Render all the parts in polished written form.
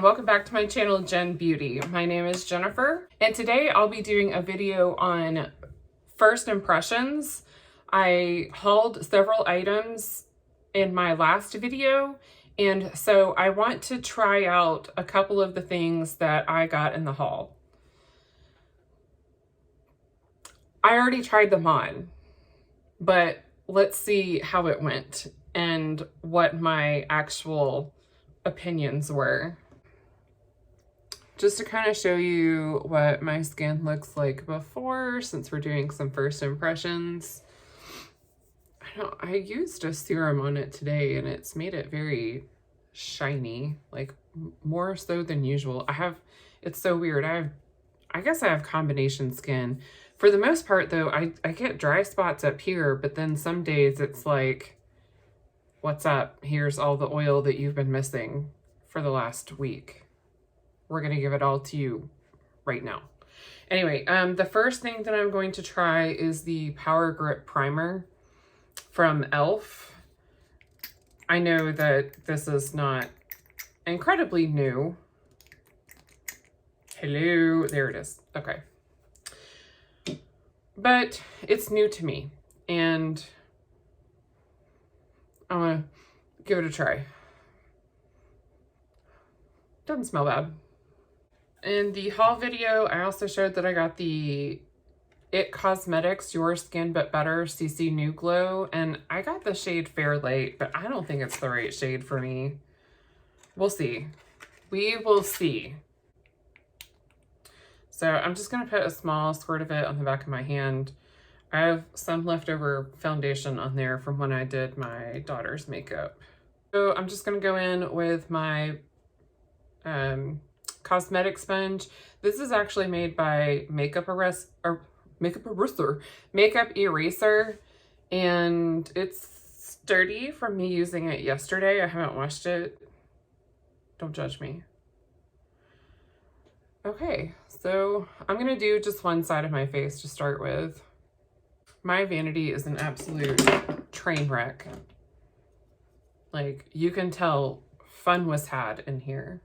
welcome back to my channel, Jen Beauty. My name is Jennifer, and today I'll be doing a video on first impressions. I hauled several items in my last video, and so I want to try out a couple of the things that I got in the haul. I already tried them on, but let's see how it went and what my actual opinions were. Just to kind of show you what my skin looks like before, since we're doing some first impressions. I used a serum on it today and it's made it very shiny, like more so than usual. It's so weird. I guess I have combination skin. For the most part though, I get dry spots up here, but then some days it's like, what's up? Here's all the oil that you've been missing for the last week. We're going to give it all to you right now. Anyway, the first thing that I'm going to try is the Power Grip Primer from e.l.f. I know that this is not incredibly new. Hello, there it is. Okay. But it's new to me, and I'm going to give it a try. Doesn't smell bad. In the haul video, I also showed that I got the It Cosmetics Your Skin But Better CC New Glow, and I got the shade Fair Light, but I don't think it's the right shade for me. We'll see. We will see. So I'm just going to put a small squirt of it on the back of my hand. I have some leftover foundation on there from when I did my daughter's makeup. So I'm just going to go in with my cosmetic sponge. This is actually made by Makeup Eraser, and it's sturdy from me using it yesterday. I haven't washed it. Don't judge me. Okay, so I'm gonna do just one side of my face to start with. My vanity is an absolute train wreck. Like, you can tell fun was had in here.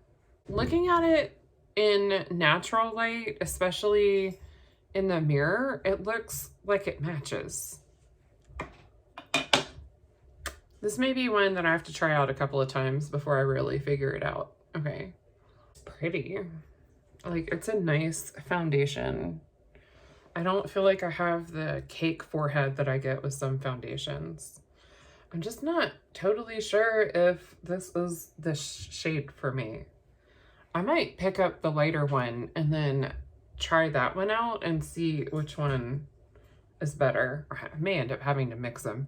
Looking at it in natural light, especially in the mirror, it looks like it matches. This may be one that I have to try out a couple of times before I really figure it out. Okay. It's pretty. Like, it's a nice foundation. I don't feel like I have the cake forehead that I get with some foundations. I'm just not totally sure if this is the shade for me. I might pick up the lighter one and then try that one out and see which one is better. Or I may end up having to mix them.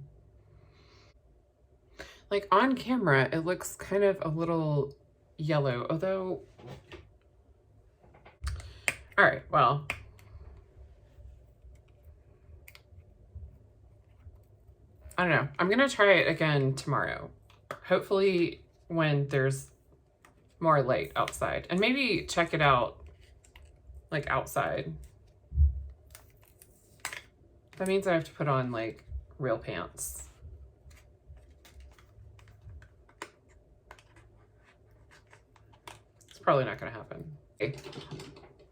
Like, on camera, it looks kind of a little yellow, although... All right, well... I don't know. I'm going to try it again tomorrow. Hopefully when there's more light outside, and maybe check it out like outside. That means I have to put on like real pants. It's probably not going to happen. Okay.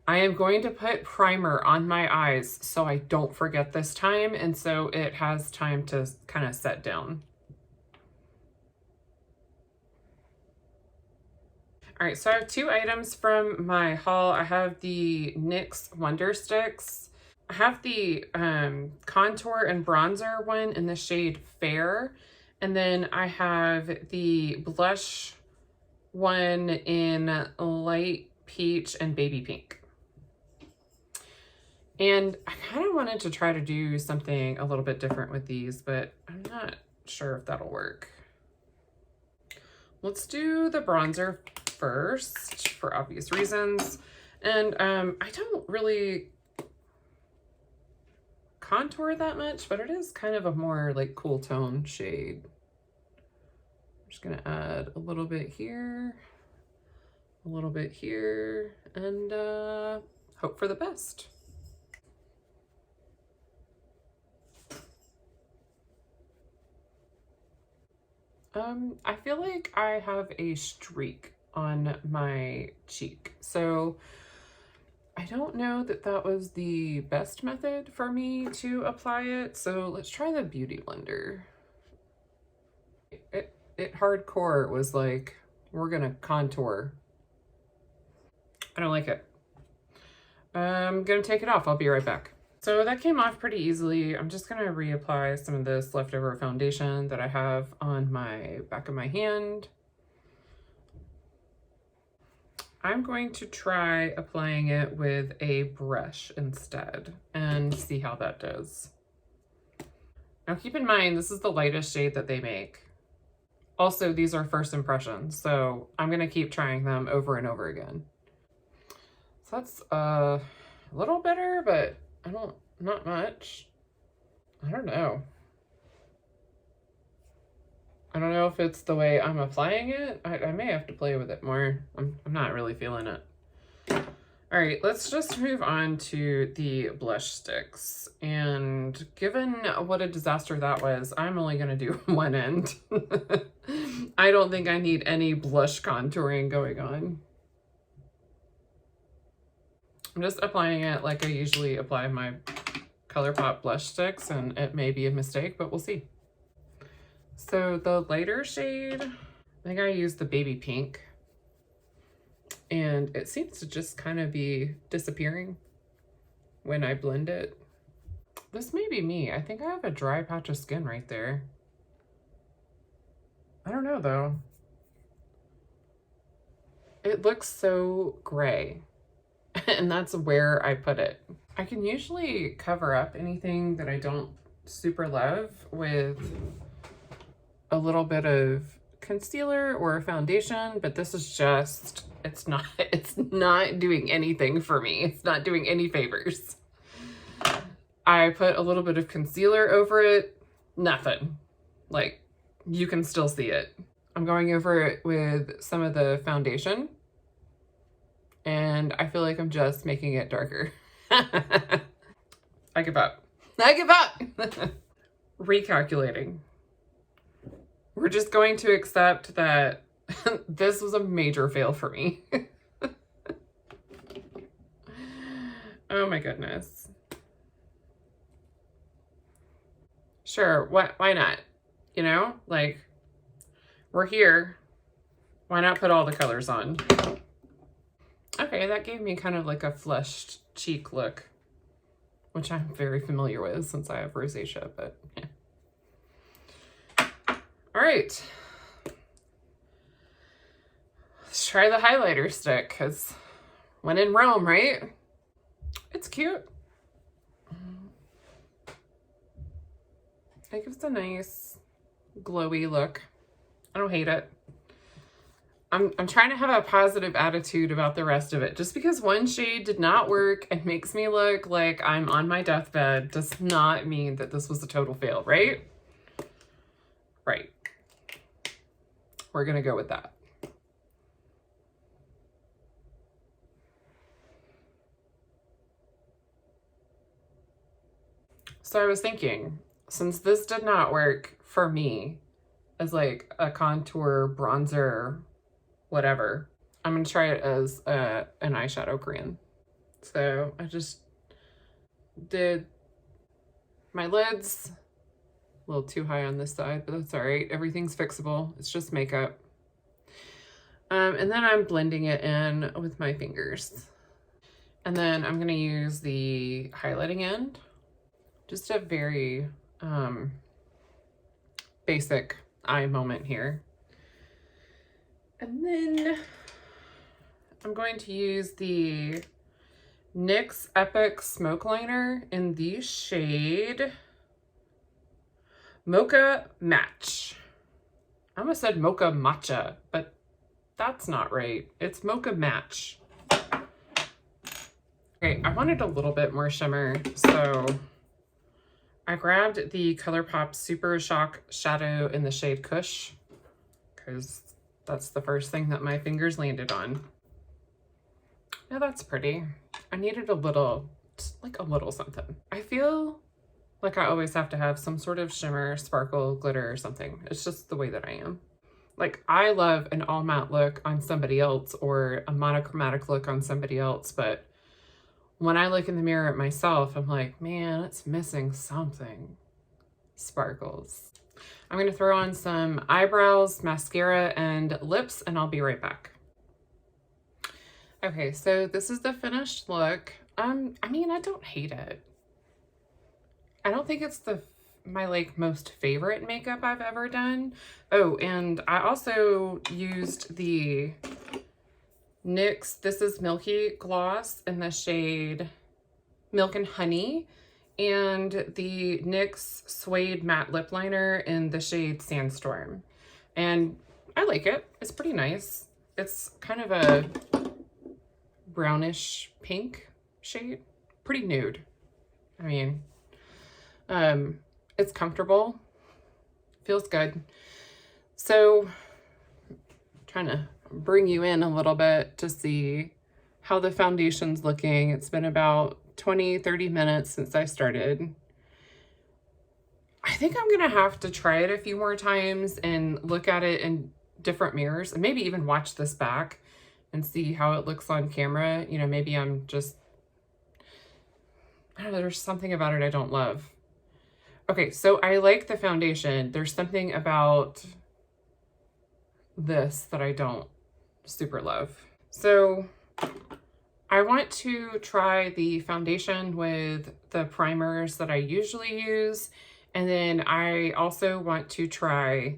I am going to put primer on my eyes so I don't forget this time, and so it has time to kind of set down. All right, so I have two items from my haul. I have the NYX Wonder Sticks. I have the contour and bronzer one in the shade Fair. And then I have the blush one in light peach and baby pink. And I kind of wanted to try to do something a little bit different with these, but I'm not sure if that'll work. Let's do the bronzer first for obvious reasons. And I don't really contour that much, but it is kind of a more like cool tone shade. I'm just gonna add a little bit here, a little bit here, and hope for the best. I feel like I have a streak on my cheek. So I don't know that that was the best method for me to apply it. So let's try the Beauty Blender. It hardcore was like, we're gonna contour. I don't like it. I'm gonna take it off. I'll be right back. So that came off pretty easily. I'm just gonna reapply some of this leftover foundation that I have on my back of my hand. I'm going to try applying it with a brush instead and see how that does. Now keep in mind, this is the lightest shade that they make. Also, these are first impressions, so I'm gonna keep trying them over and over again. So that's a little better, but not much. I don't know. I don't know if it's the way I'm applying it. I may have to play with it more. I'm not really feeling it. All right, let's just move on to the blush sticks. And given what a disaster that was, I'm only gonna do one end. I don't think I need any blush contouring going on. I'm just applying it like I usually apply my ColourPop blush sticks, and it may be a mistake, but we'll see. So the lighter shade, I think I used the baby pink, and it seems to just kind of be disappearing when I blend it. This may be me. I think I have a dry patch of skin right there. I don't know though. It looks so gray, and that's where I put it. I can usually cover up anything that I don't super love with a little bit of concealer or a foundation, but this is just, it's not doing anything for me. It's not doing any favors. I put a little bit of concealer over it, nothing. Like, you can still see it. I'm going over it with some of the foundation, and I feel like I'm just making it darker. I give up. I give up. Recalculating. We're just going to accept that this was a major fail for me. Oh my goodness. Sure, why not? You know, like, we're here. Why not put all the colors on? Okay, that gave me kind of like a flushed cheek look, which I'm very familiar with since I have rosacea, but yeah. All right, let's try the highlighter stick, because when in Rome, right? It's cute. It gives a nice glowy look. I don't hate it. I'm trying to have a positive attitude about the rest of it. Just because one shade did not work and makes me look like I'm on my deathbed does not mean that this was a total fail, right? Right. We're gonna go with that. So I was thinking, since this did not work for me as like a contour, bronzer, whatever, I'm gonna try it as an eyeshadow green. So I just did my lids. A little too high on this side, but that's all right. Everything's fixable. It's just makeup. And then I'm blending it in with my fingers. And then I'm gonna use the highlighting end. Just a very basic eye moment here. And then I'm going to use the NYX Epic Smoke Liner in the shade Mocha Match. I almost said Mocha Matcha, but that's not right. It's Mocha Match. Okay, I wanted a little bit more shimmer, so I grabbed the ColourPop Super Shock Shadow in the shade Kush, because that's the first thing that my fingers landed on. Now that's pretty. I needed a little, like a little something. I feel like I always have to have some sort of shimmer, sparkle, glitter, or something. It's just the way that I am. Like, I love an all matte look on somebody else or a monochromatic look on somebody else, but when I look in the mirror at myself, I'm like, man, it's missing something. Sparkles. I'm going to throw on some eyebrows, mascara, and lips, and I'll be right back. Okay, so this is the finished look. I mean, I don't hate it. I don't think it's my like most favorite makeup I've ever done. Oh, and I also used the NYX This Is Milky gloss in the shade Milk and Honey, and the NYX Suede Matte Lip Liner in the shade Sandstorm. And I like it. It's pretty nice. It's kind of a brownish pink shade. Pretty nude. I mean, it's comfortable. Feels good. So, trying to bring you in a little bit to see how the foundation's looking. It's been about 20-30 minutes since I started. I think I'm gonna have to try it a few more times and look at it in different mirrors and maybe even watch this back and see how it looks on camera. You know, maybe I'm just, I don't know, there's something about it I don't love. Okay, so I like the foundation. There's something about this that I don't super love. So I want to try the foundation with the primers that I usually use. And then I also want to try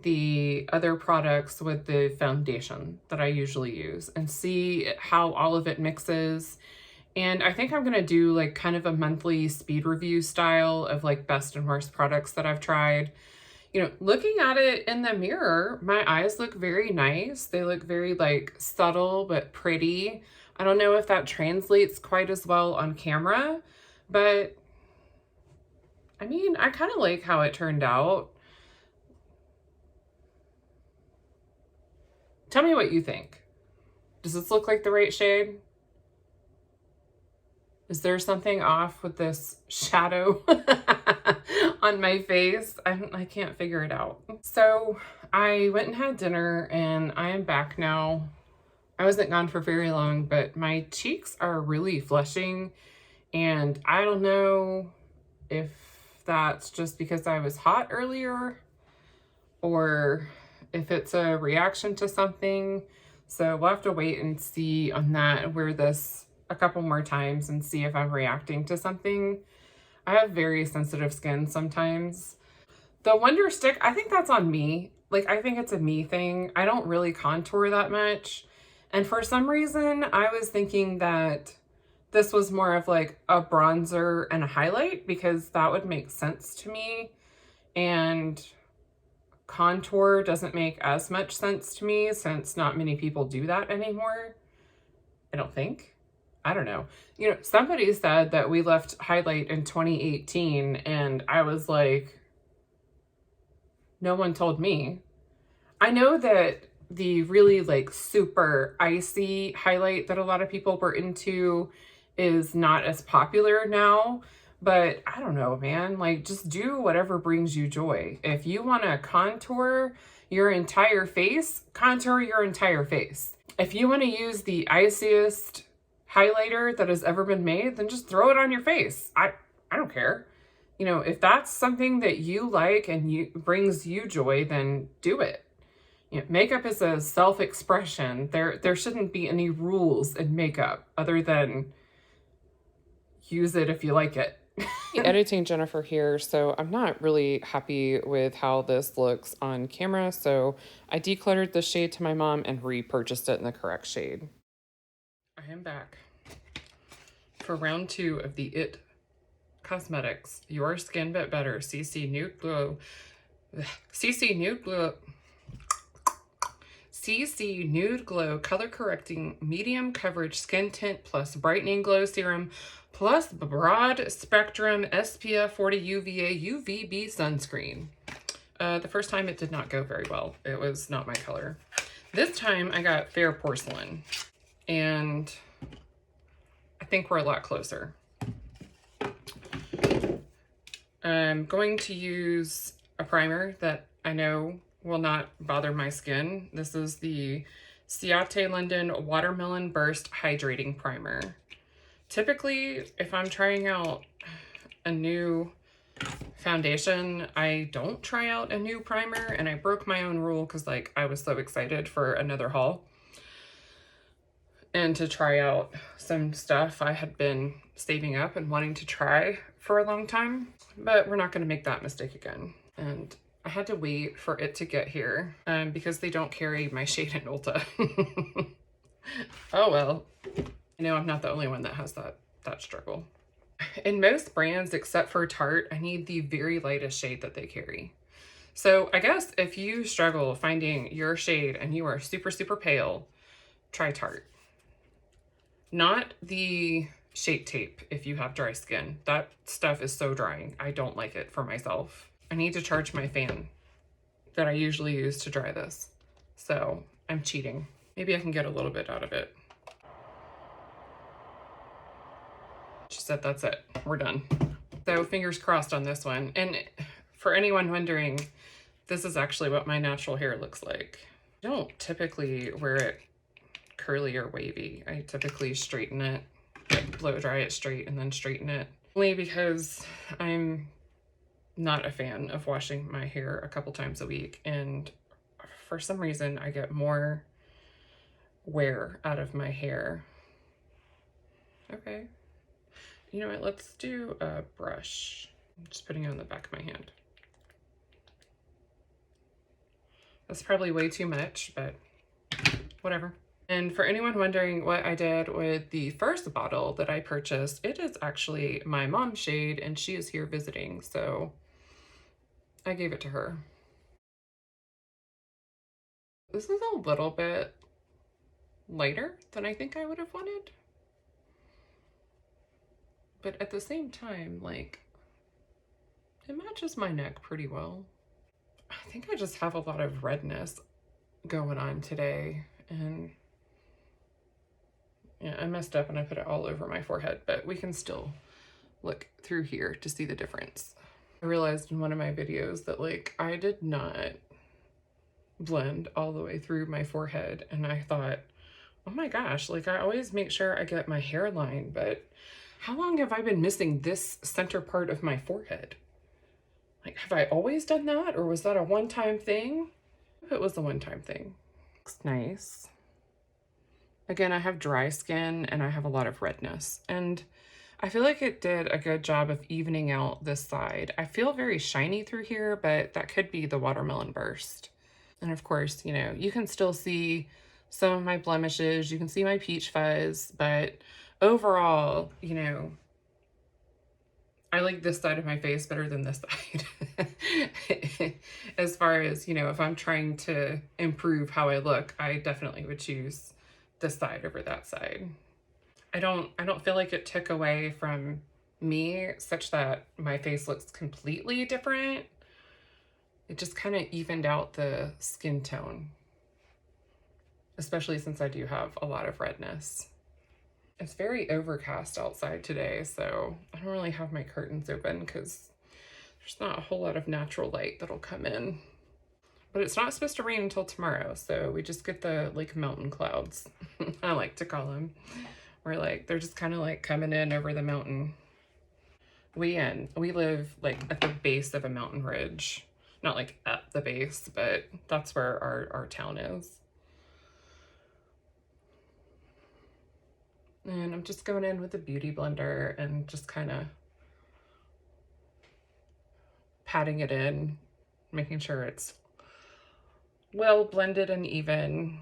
the other products with the foundation that I usually use and see how all of it mixes. And I think I'm gonna do like kind of a monthly speed review style of like best and worst products that I've tried. You know, looking at it in the mirror, my eyes look very nice. They look very like subtle but pretty. I don't know if that translates quite as well on camera, but I mean, I kind of like how it turned out. Tell me what you think. Does this look like the right shade? Is there something off with this shadow on my face? I can't figure it out. So I went and had dinner and I am back now. I wasn't gone for very long, but my cheeks are really flushing, and I don't know if that's just because I was hot earlier or if it's a reaction to something. So we'll have to wait and see on that, wear this a couple more times and see if I'm reacting to something. I have very sensitive skin sometimes. The Wonder Stick, I think that's on me. Like, I think it's a me thing. I don't really contour that much. And for some reason, I was thinking that this was more of like a bronzer and a highlight because that would make sense to me. And contour doesn't make as much sense to me since not many people do that anymore. I don't think. I don't know. You know, somebody said that we left highlight in 2018 and I was like, no one told me. I know that the really like super icy highlight that a lot of people were into is not as popular now, but I don't know, man. Like, just do whatever brings you joy. If you want to contour your entire face, contour your entire face. If you want to use the iciest highlighter that has ever been made, then just throw it on your face. I don't care. You know, if that's something that you like and brings you joy, then do it. You know, makeup is a self-expression. There shouldn't be any rules in makeup other than use it if you like it. Editing Jennifer here, so I'm not really happy with how this looks on camera, so I decluttered the shade to my mom and repurchased it in the correct shade. I am back for round 2 of the e.l.f. Cosmetics Your Skin But Better CC Nude Glow CC Nude Glow Color Correcting Medium Coverage Skin Tint plus Brightening Glow Serum plus Broad Spectrum SPF 40 UVA UVB Sunscreen. The first time it did not go very well. It was not my color. This time I got Fair Porcelain, and I think we're a lot closer. I'm going to use a primer that I know will not bother my skin. This is the Ciate London Watermelon Burst Hydrating Primer. Typically, if I'm trying out a new foundation, I don't try out a new primer, and I broke my own rule because like I was so excited for another haul and to try out some stuff I had been saving up and wanting to try for a long time. But we're not going to make that mistake again. And I had to wait for it to get here because they don't carry my shade in Ulta. Oh well. I know I'm not the only one that has that struggle. In most brands, except for Tarte, I need the very lightest shade that they carry. So I guess if you struggle finding your shade and you are super, super pale, try Tarte. Not the Shape Tape if you have dry skin. That stuff is so drying. I don't like it for myself. I need to charge my fan that I usually use to dry this. So I'm cheating. Maybe I can get a little bit out of it. She said that's it. We're done. So fingers crossed on this one. And for anyone wondering, this is actually what my natural hair looks like. I don't typically wear it curly or wavy. I typically straighten it, like blow dry it straight and then straighten it. Only because I'm not a fan of washing my hair a couple times a week. And for some reason, I get more wear out of my hair. Okay. You know what, let's do a brush. I'm just putting it on the back of my hand. That's probably way too much, but whatever. And for anyone wondering what I did with the first bottle that I purchased, it is actually my mom's shade and she is here visiting, so I gave it to her. This is a little bit lighter than I think I would have wanted. But at the same time, like, it matches my neck pretty well. I think I just have a lot of redness going on today. And yeah, I messed up and I put it all over my forehead, but we can still look through here to see the difference. I realized in one of my videos that like I did not blend all the way through my forehead, and I thought, oh my gosh, like I always make sure I get my hairline, but how long have I been missing this center part of my forehead? Like, have I always done that, or was that a one-time thing? If it was a one-time thing. Looks nice. Again, I have dry skin and I have a lot of redness, and I feel like it did a good job of evening out this side. I feel very shiny through here, but that could be the watermelon burst. And of course, you know, you can still see some of my blemishes. You can see my peach fuzz, but overall, you know, I like this side of my face better than this side. As far as, you know, if I'm trying to improve how I look, I definitely would choose this side over that side. I don't feel like it took away from me such that my face looks completely different. It just kind of evened out the skin tone, especially since I do have a lot of redness. It's very overcast outside today, so I don't really have my curtains open because there's not a whole lot of natural light that'll come in. But it's not supposed to rain until tomorrow, so we just get the like mountain clouds, I like to call them. Where like they're just kind of like coming in over the mountain. We live like at the base of a mountain ridge. Not like at the base, but that's where our town is. And I'm just going in with the beauty blender and just kind of patting it in, making sure it's well blended and even.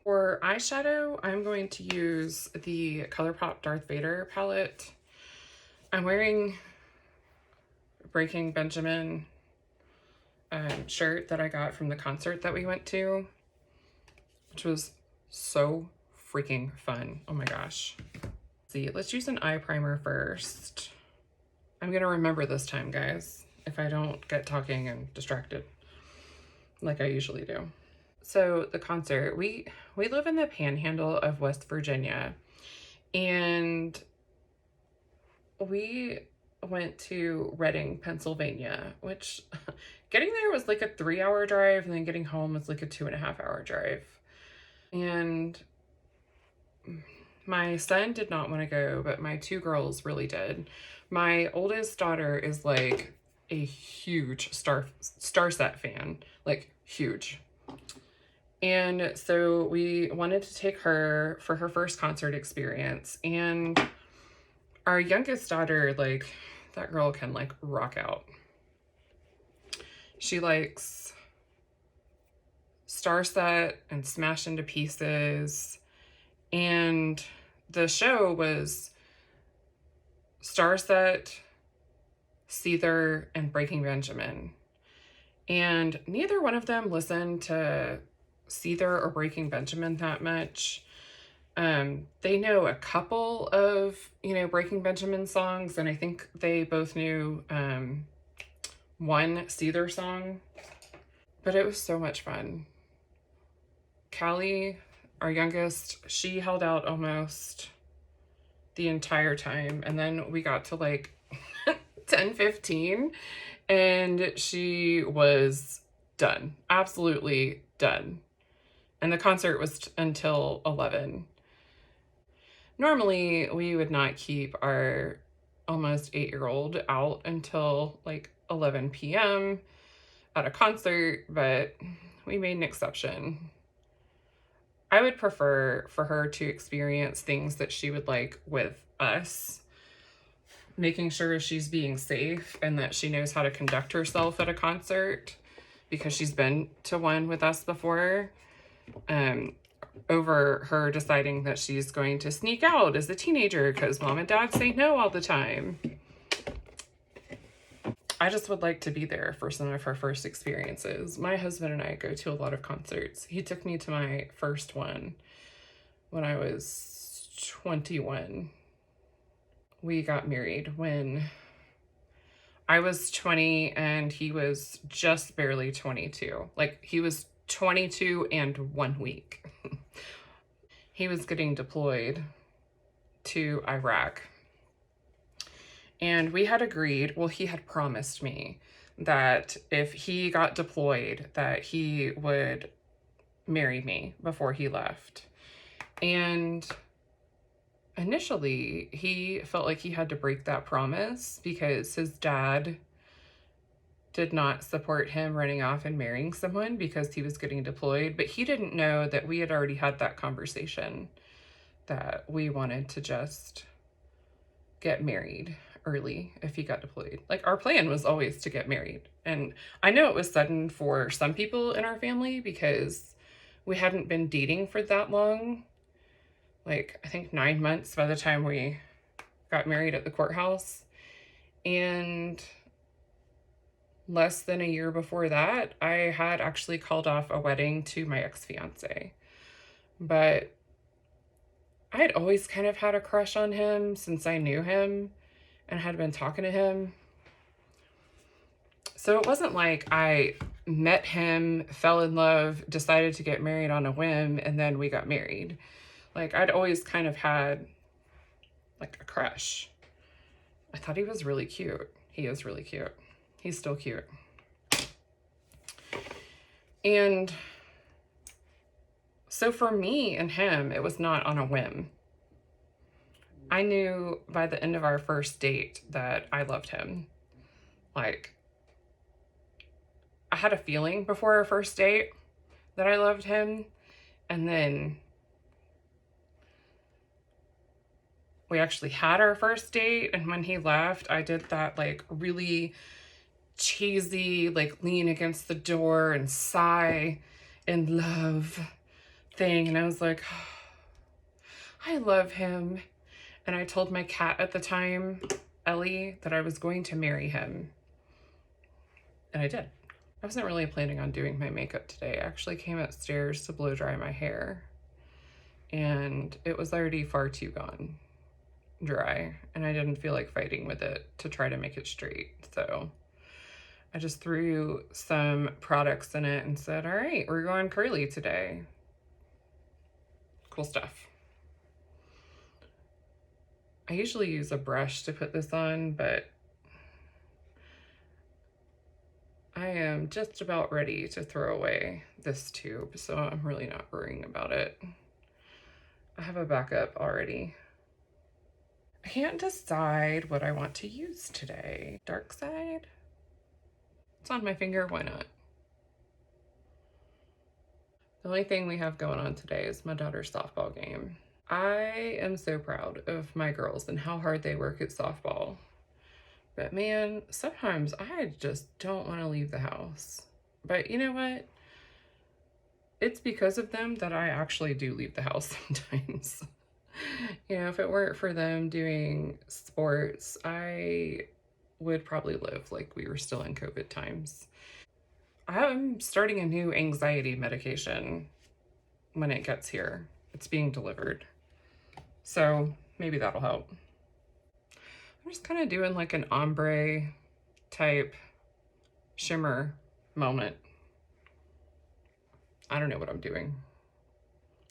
For eyeshadow, I'm going to use the ColourPop Darth Vader palette. I'm wearing Breaking Benjamin shirt that I got from the concert that we went to, which was so freaking fun. Oh my gosh. See, let's use an eye primer first. I'm gonna remember this time, guys, if I don't get talking and distracted like I usually do. So the concert, we live in the panhandle of West Virginia, and we went to Reading, Pennsylvania, which getting there was like a 3-hour drive, and then getting home was like a 2.5-hour drive. And my son did not want to go, but my two girls really did. My oldest daughter is like a huge Starset fan, like huge. And so we wanted to take her for her first concert experience. And our youngest daughter, like, that girl can like rock out. She likes Starset and Smash Into Pieces. And the show was Starset, Seether, and Breaking Benjamin. And neither one of them listened to Seether or Breaking Benjamin that much. They know a couple of, Breaking Benjamin songs, and I think they both knew one Seether song. But it was so much fun. Callie, our youngest, she held out almost the entire time, and then we got to like 10:15 and she was done, absolutely done, and the concert was until 11. Normally we would not keep our almost 8-year-old out until like 11 p.m. at a concert, but we made an exception. I would prefer for her to experience things that she would like with us, making sure she's being safe and that she knows how to conduct herself at a concert because she's been to one with us before, over her deciding that she's going to sneak out as a teenager because mom and dad say no all the time. I just would like to be there for some of her first experiences. My husband and I go to a lot of concerts. He took me to my first one when I was 21. We got married when I was 20 and he was just barely 22. Like, he was 22 and 1 week. He was getting deployed to Iraq. And we had agreed, well, he had promised me that if he got deployed, that he would marry me before he left. And initially, he felt like he had to break that promise because his dad did not support him running off and marrying someone because he was getting deployed. But he didn't know that we had already had that conversation, that we wanted to just get married early if he got deployed. Like, our plan was always to get married. And I know it was sudden for some people in our family because we hadn't been dating for that long. Like, I think 9 months by the time we got married at the courthouse. And less than a year before that, I had actually called off a wedding to my ex-fiance. But I had always kind of had a crush on him since I knew him and had been talking to him. So it wasn't like I met him, fell in love, decided to get married on a whim, and then we got married. Like, I'd always kind of had like a crush. I thought he was really cute. He is really cute. He's still cute. And so for me and him, it was not on a whim. I knew by the end of our first date that I loved him. Like, I had a feeling before our first date that I loved him. And then we actually had our first date. And when he left, I did that like really cheesy, like lean against the door and sigh in love thing. And I was like, oh, I love him. And I told my cat at the time, Ellie, that I was going to marry him. And I did. I wasn't really planning on doing my makeup today. I actually came upstairs to blow dry my hair. And it was already far too gone dry. And I didn't feel like fighting with it to try to make it straight. So I just threw some products in it and said, all right, we're going curly today. Cool stuff. I usually use a brush to put this on, but I am just about ready to throw away this tube, so I'm really not worrying about it. I have a backup already. I can't decide what I want to use today. Dark side? It's on my finger, why not? The only thing we have going on today is my daughter's softball game. I am so proud of my girls and how hard they work at softball. But man, sometimes I just don't want to leave the house. But you know what? It's because of them that I actually do leave the house sometimes. You know, if it weren't for them doing sports, I would probably live like we were still in COVID times. I'm starting a new anxiety medication when it gets here. It's being delivered. So maybe that'll help. I'm just kind of doing like an ombre type shimmer moment. I don't know what I'm doing.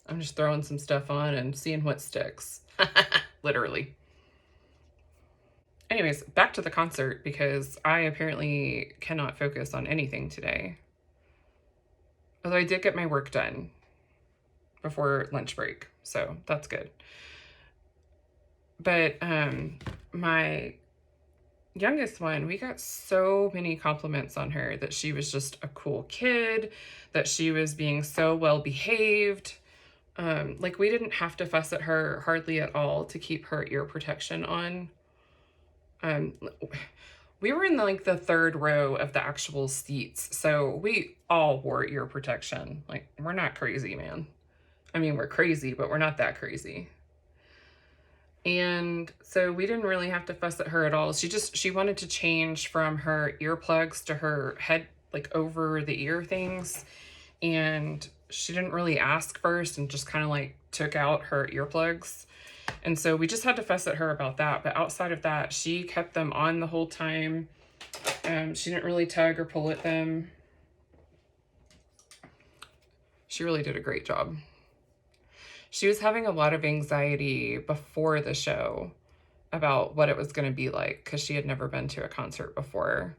I'm just throwing some stuff on and seeing what sticks. Literally. Anyways, back to the concert because I apparently cannot focus on anything today. Although I did get my work done before lunch break, so that's good. But my youngest one, we got so many compliments on her that she was just a cool kid, that she was being so well behaved. Like we didn't have to fuss at her hardly at all to keep her ear protection on. We were in like the third row of the actual seats, so we all wore ear protection. Like we're not crazy, man. I mean, we're crazy, but we're not that crazy. And so we didn't really have to fuss at her at all. She wanted to change from her earplugs to her head, like over the ear things. And she didn't really ask first and just kind of like took out her earplugs. And so we just had to fuss at her about that. But outside of that, she kept them on the whole time. She didn't really tug or pull at them. She really did a great job. She was having a lot of anxiety before the show about what it was going to be like because she had never been to a concert before,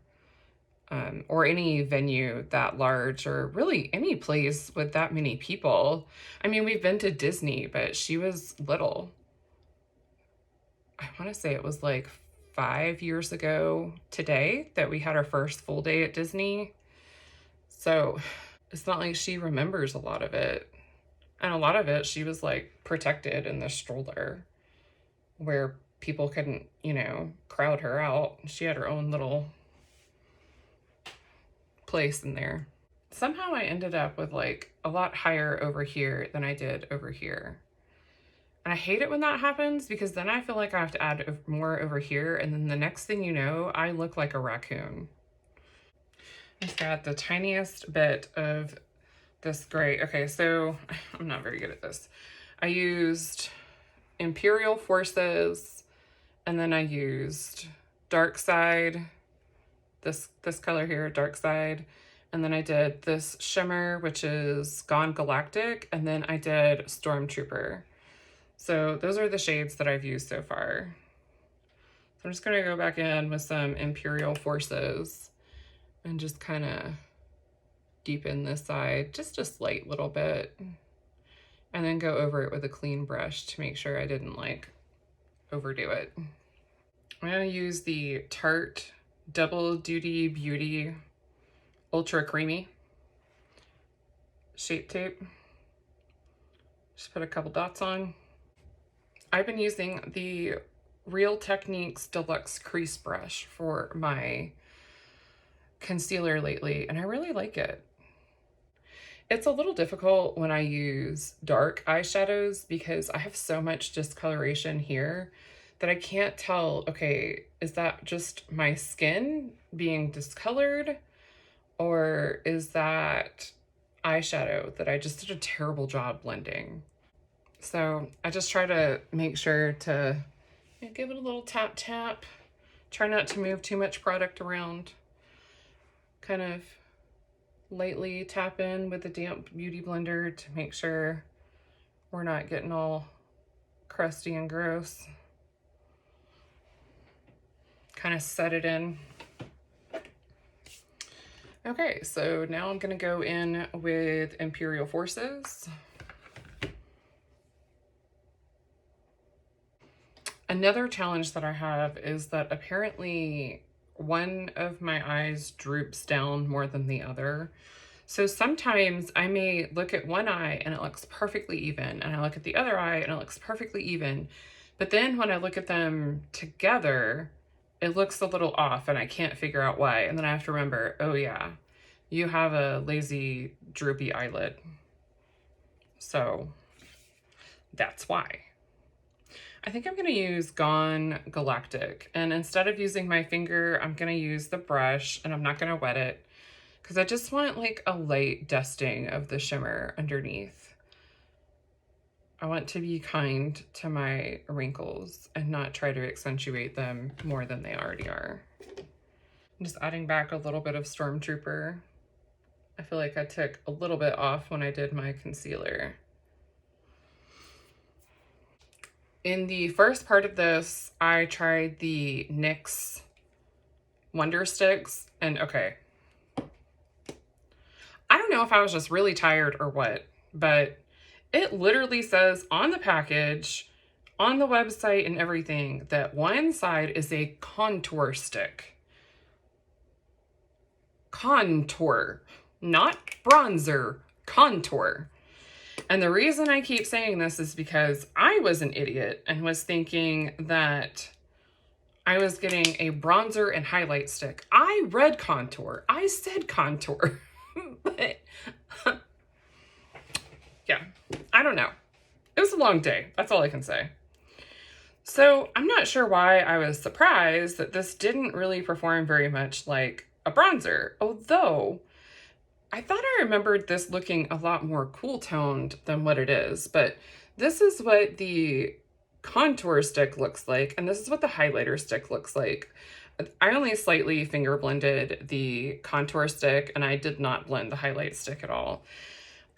or any venue that large, or really any place with that many people. I mean, we've been to Disney, but she was little. I want to say it was like 5 years ago today that we had our first full day at Disney. So it's not like she remembers a lot of it. And a lot of it, she was like protected in the stroller where people couldn't, you know, crowd her out. She had her own little place in there. Somehow I ended up with like a lot higher over here than I did over here. And I hate it when that happens because then I feel like I have to add more over here. And then the next thing you know, I look like a raccoon. I've got the tiniest bit of this gray. Okay, so I'm not very good at this. I used Imperial Forces, and then I used Dark Side, this color here, Dark Side, and then I did this shimmer, which is Gone Galactic, and then I did Stormtrooper. So those are the shades that I've used so far. So I'm just gonna go back in with some Imperial Forces and just kind of deepen this side just a slight little bit, and then go over it with a clean brush to make sure I didn't like overdo it. I'm gonna use the Tarte Double Duty Beauty Ultra Creamy Shape Tape. Just put a couple dots on. I've been using the Real Techniques Deluxe Crease Brush for my concealer lately, and I really like it. It's a little difficult when I use dark eyeshadows because I have so much discoloration here that I can't tell, okay, is that just my skin being discolored, or is that eyeshadow that I just did a terrible job blending? So I just try to make sure to give it a little tap tap. Try not to move too much product around. Kind of lightly tap in with a damp beauty blender to make sure we're not getting all crusty and gross. Kind of set it in. Okay, so now I'm gonna go in with Imperial Forces. Another challenge that I have is that apparently one of my eyes droops down more than the other. So sometimes I may look at one eye and it looks perfectly even, and I look at the other eye and it looks perfectly even. But then when I look at them together, it looks a little off and I can't figure out why. And then I have to remember, oh yeah, you have a lazy droopy eyelid. So that's why. I think I'm going to use Gone Galactic, and instead of using my finger, I'm going to use the brush, and I'm not going to wet it because I just want like a light dusting of the shimmer underneath. I want to be kind to my wrinkles and not try to accentuate them more than they already are. I'm just adding back a little bit of Stormtrooper. I feel like I took a little bit off when I did my concealer. In the first part of this, I tried the NYX Wonder Sticks, and okay, I don't know if I was just really tired or what, but it literally says on the package, on the website and everything, that one side is a contour stick. Contour, not bronzer, contour. And the reason I keep saying this is because I was an idiot and was thinking that I was getting a bronzer and highlight stick. I read contour. I said contour. But yeah, I don't know. It was a long day. That's all I can say. So I'm not sure why I was surprised that this didn't really perform very much like a bronzer, although I thought I remembered this looking a lot more cool toned than what it is. But this is what the contour stick looks like, and this is what the highlighter stick looks like. I only slightly finger blended the contour stick, and I did not blend the highlight stick at all.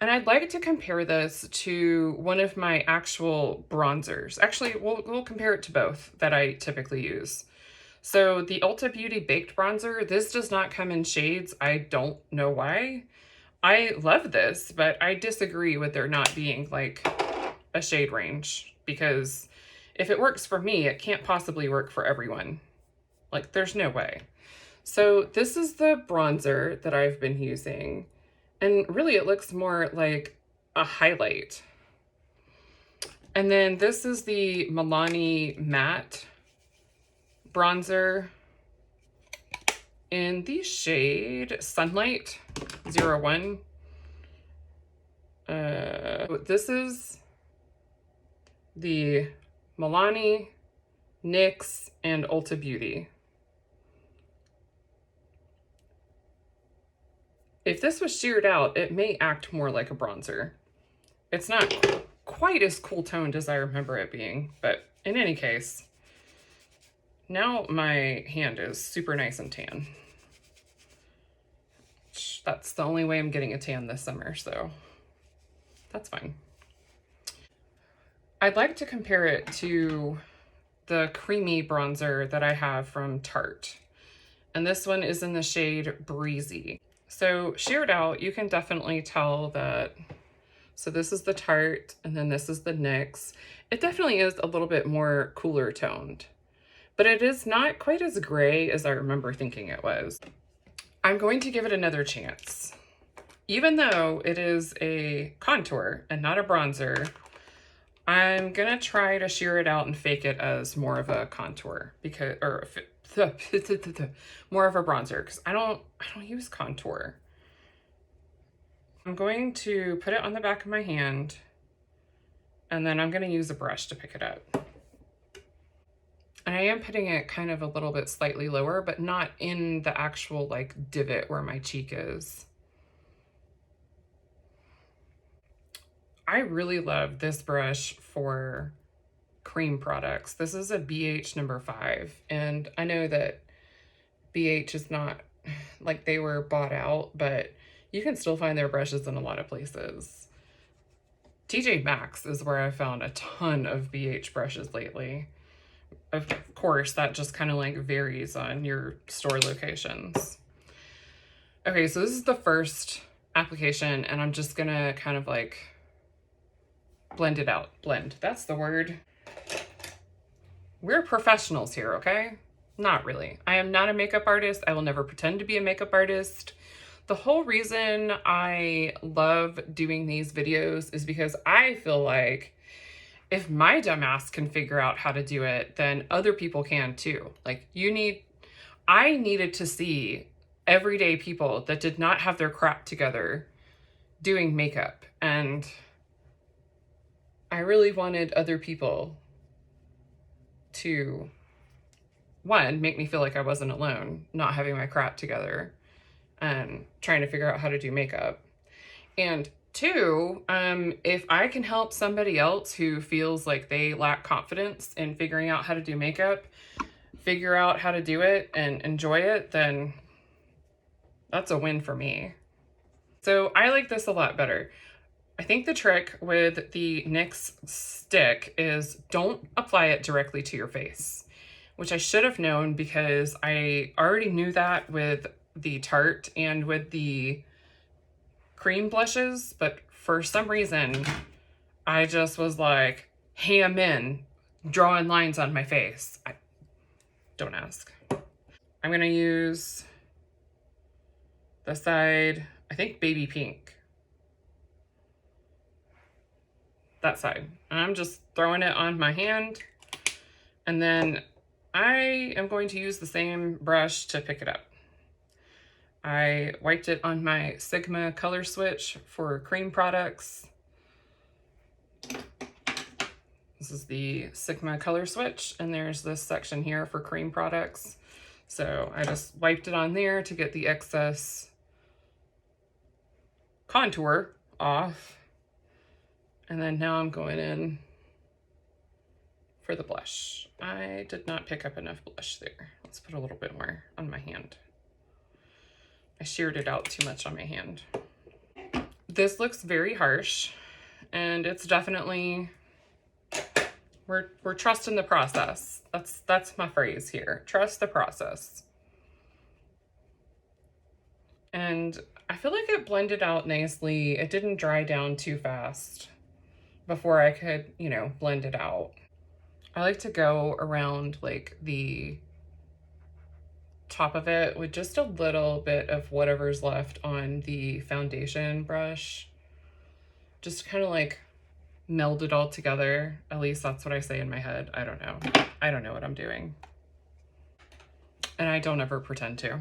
And I'd like to compare this to one of my actual bronzers. Actually, we'll compare it to both that I typically use. So the Ulta Beauty Baked Bronzer, this does not come in shades. I don't know why. I love this, but I disagree with there not being like a shade range, because if it works for me, it can't possibly work for everyone. Like, there's no way. So this is the bronzer that I've been using, and really it looks more like a highlight. And then this is the Milani Matte bronzer in the shade Sunlight 01. This is the Milani, NYX, and Ulta Beauty. If this was sheared out, it may act more like a bronzer. It's not quite as cool toned as I remember it being, but in any case, now my hand is super nice and tan. That's the only way I'm getting a tan this summer, so that's fine. I'd like to compare it to the creamy bronzer that I have from Tarte. And this one is in the shade Breezy. So sheared out, you can definitely tell that. So this is the Tarte, and then this is the NYX. It definitely is a little bit more cooler toned, but it is not quite as gray as I remember thinking it was. I'm going to give it another chance. Even though it is a contour and not a bronzer, I'm gonna try to shear it out and fake it as more of a contour, because, or more of a bronzer, because I don't use contour. I'm going to put it on the back of my hand, and then I'm gonna use a brush to pick it up. And I am putting it kind of a little bit slightly lower, but not in the actual like divot where my cheek is. I really love this brush for cream products. This is a BH number 5, and I know that BH is not like they were bought out, but you can still find their brushes in a lot of places. TJ Maxx is where I found a ton of BH brushes lately. Of course, that just kind of like varies on your store locations. Okay, so this is the first application, and I'm just gonna kind of like blend it out. Blend, that's the word. We're professionals here, okay? Not really. I am not a makeup artist. I will never pretend to be a makeup artist. The whole reason I love doing these videos is because I feel like if my dumbass can figure out how to do it, then other people can too. Like I needed to see everyday people that did not have their crap together doing makeup. And I really wanted other people to, one, make me feel like I wasn't alone, not having my crap together and trying to figure out how to do makeup. And two, if I can help somebody else who feels like they lack confidence in figuring out how to do makeup, figure out how to do it and enjoy it, then that's a win for me. So I like this a lot better. I think the trick with the NYX stick is don't apply it directly to your face, which I should have known because I already knew that with the Tarte and with the cream blushes, but for some reason, I just was like, ham in, drawing lines on my face. Don't ask. I'm gonna use the side, I think baby pink. That side. And I'm just throwing it on my hand. And then I am going to use the same brush to pick it up. I wiped it on my Sigma color switch for cream products. This is the Sigma color switch, and there's this section here for cream products. So I just wiped it on there to get the excess contour off. And then now I'm going in for the blush. I did not pick up enough blush there. Let's put a little bit more on my hand. I sheared it out too much on my hand. This looks very harsh, and it's definitely, we're trusting the process. That's my phrase here. Trust the process. And I feel like it blended out nicely. It didn't dry down too fast before I could, you know, blend it out. I like to go around like the top of it with just a little bit of whatever's left on the foundation brush. Just kind of like meld it all together. At least that's what I say in my head. I don't know. I don't know what I'm doing. And I don't ever pretend to.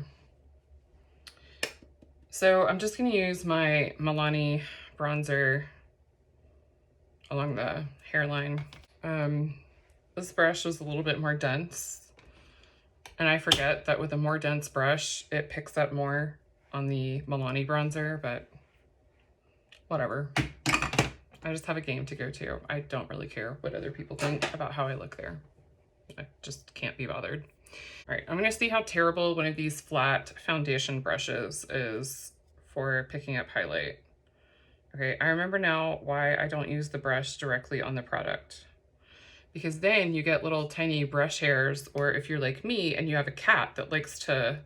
So I'm just going to use my Milani bronzer along the hairline. This brush is a little bit more dense. And I forget that with a more dense brush, it picks up more on the Milani bronzer, but whatever. I just have a game to go to. I don't really care what other people think about how I look there. I just can't be bothered. All right, I'm gonna see how terrible one of these flat foundation brushes is for picking up highlight. Okay, I remember now why I don't use the brush directly on the product. Because then you get little tiny brush hairs, or if you're like me and you have a cat that likes to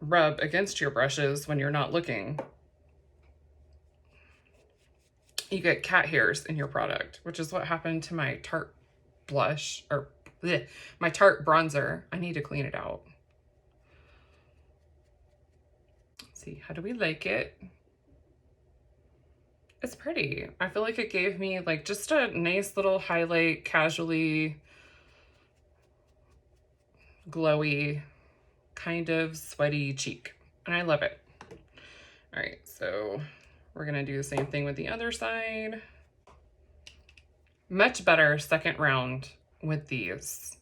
rub against your brushes when you're not looking, you get cat hairs in your product, which is what happened to my Tarte blush, or my Tarte bronzer. I need to clean it out. Let's see, how do we like it? It's pretty. I feel like it gave me like just a nice little highlight, casually glowy, kind of sweaty cheek. And I love it. All right, so we're gonna do the same thing with the other side. Much better second round with these.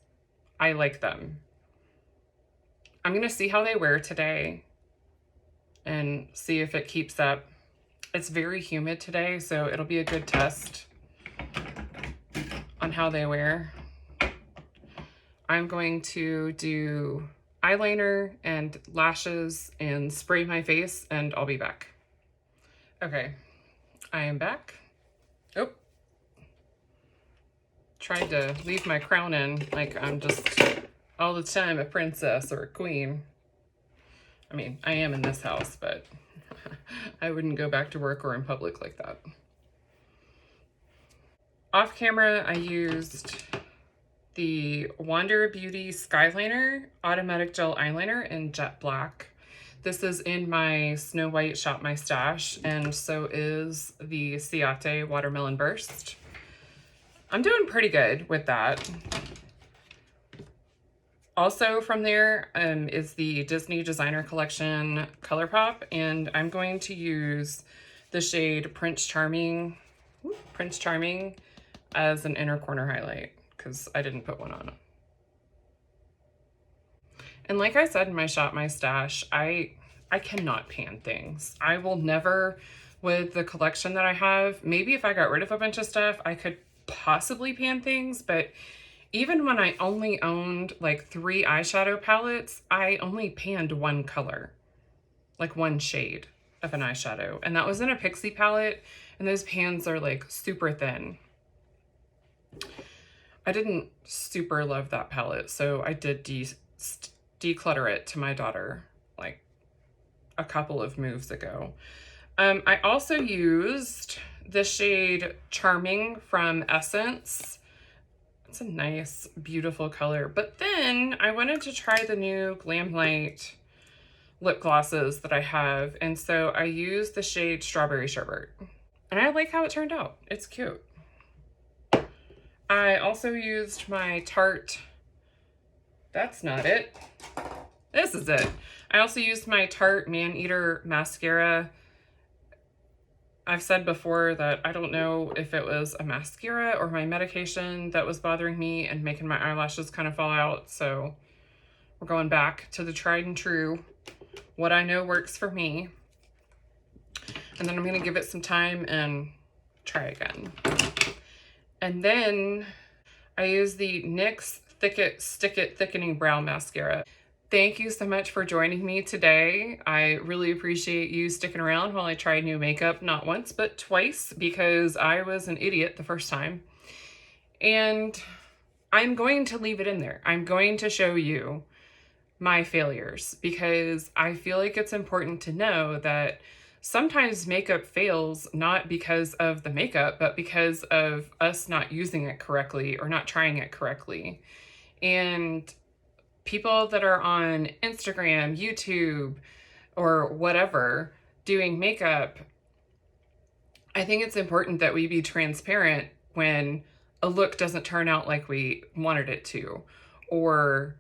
I like them. I'm gonna see how they wear today and see if it keeps up. It's very humid today, so it'll be a good test on how they wear. I'm going to do eyeliner and lashes and spray my face, and I'll be back. Okay, I am back. Oh, tried to leave my crown in like I'm just all the time a princess or a queen. I mean, I am in this house, but I wouldn't go back to work or in public like that. Off camera, I used the Wander Beauty Skyliner Automatic Gel Eyeliner in Jet Black. This is in my Snow White Shop My Stash, and so is the Ciate Watermelon Burst. I'm doing pretty good with that. Also from there is the Disney Designer Collection ColourPop, and I'm going to use the shade Prince Charming as an inner corner highlight because I didn't put one on. And like I said in my Shop My Stash, I cannot pan things. I will never, with the collection that I have, maybe if I got rid of a bunch of stuff, I could possibly pan things, but even when I only owned like 3 eyeshadow palettes, I only panned one color, like one shade of an eyeshadow. And that was in a Pixie palette, and those pans are like super thin. I didn't super love that palette, so I did declutter it to my daughter like a couple of moves ago. I also used the shade Charming from Essence. It's a nice, beautiful color. But then I wanted to try the new Glam Light lip glosses that I have. And so I used the shade Strawberry Sherbet. And I like how it turned out. It's cute. I also used my Tarte. That's not it. This is it. I also used my Tarte Man-Eater mascara. I've said before that I don't know if it was a mascara or my medication that was bothering me and making my eyelashes kind of fall out. So we're going back to the tried and true, what I know works for me. And then I'm going to give it some time and try again. And then I use the NYX Thick It Stick It Thickening Brow Mascara. Thank you so much for joining me today. I really appreciate you sticking around while I tried new makeup, not once, but twice, because I was an idiot the first time. And I'm going to leave it in there. I'm going to show you my failures because I feel like it's important to know that sometimes makeup fails not because of the makeup, but because of us not using it correctly or not trying it correctly. And people that are on Instagram, YouTube, or whatever doing makeup, I think it's important that we be transparent when a look doesn't turn out like we wanted it to, or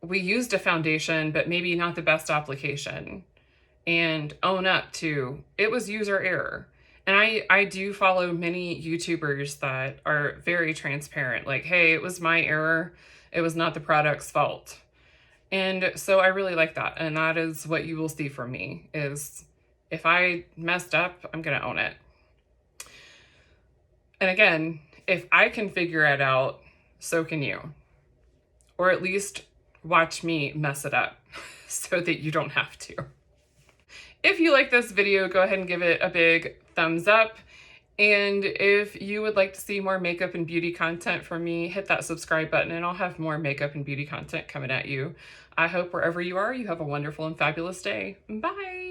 we used a foundation, but maybe not the best application, and own up to it was user error. And I do follow many YouTubers that are very transparent, like, hey, it was my error. It was not the product's fault. And so I really like that. And that is what you will see from me is if I messed up, I'm going to own it. And again, if I can figure it out, so can you. Or at least watch me mess it up so that you don't have to. If you like this video, go ahead and give it a big thumbs up. And if you would like to see more makeup and beauty content from me, hit that subscribe button and I'll have more makeup and beauty content coming at you. I hope wherever you are, you have a wonderful and fabulous day. Bye.